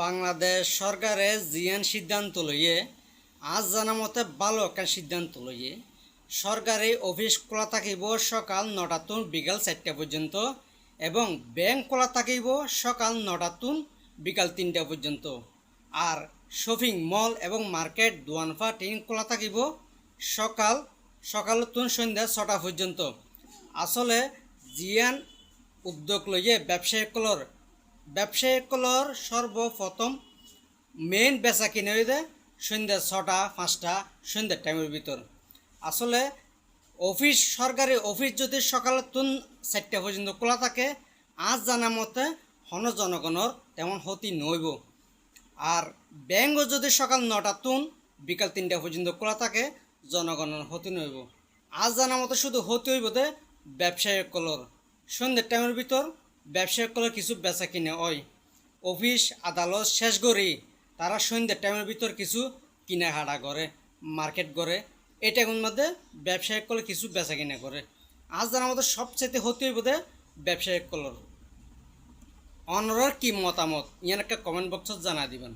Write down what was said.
বাংলাদেশ সরকারের জিয়ান সিদ্ধান্ত লইয়ে আজ জানা মতে ভালো একটা সিদ্ধান্ত লইয়ে সরকারি অফিস খোলা থাকিব সকাল 9টা তুন বিকাল 4টা পর্যন্ত এবং ব্যাংক খোলা থাকিব সকাল 9টা তুন বিকাল 3টা পর্যন্ত। আর শপিং মল এবং মার্কেট দোয়ানফাট খোলা থাকিব সকাল তুন সন্ধ্যা 6টা পর্যন্ত। আসলে জিয়ান উদ্যোগ লইয়ে ব্যবসায়ীসকলৰ সর্বপ্রথম মেইন বেচা কিনে হয়ে দেয় সন্ধ্যা 6টা 5টা সন্ধ্যার টাইমের ভিতর। আসলে সরকারি অফিস যদি সকাল 4টা পর্যন্ত খোলা থাকে আজ জানা মতে হন জনগণের তেমন ক্ষতি নইব। আর ব্যাংকও যদি সকাল 9টা বিকাল 3টা পর্যন্ত খোলা থাকে জনগণের ক্ষতি নইব। আজ জানা মতে শুধু ক্ষতি হইব দে ব্যবসায়ীসকলের। সন্ধ্যের টাইমের ভিতর ব্যবসায়ীসকলের কিছু বেচা কিনে হয়, অফিস আদালত শেষ করি তারা সন্ধ্যের টাইমের ভিতর কিছু কিনাকাটা করে, মার্কেট করে, এই টাইমের মধ্যে ব্যবসায়ীসকলে কিছু বেচা কিনা করে। আজ জানার মতো সবচেয়ে ক্ষতি হইব দে ব্যবসায়ীসকলের। অন্যরা কি মতামত ইয়ান একটা কমেন্ট বক্সত জানা দিবেন।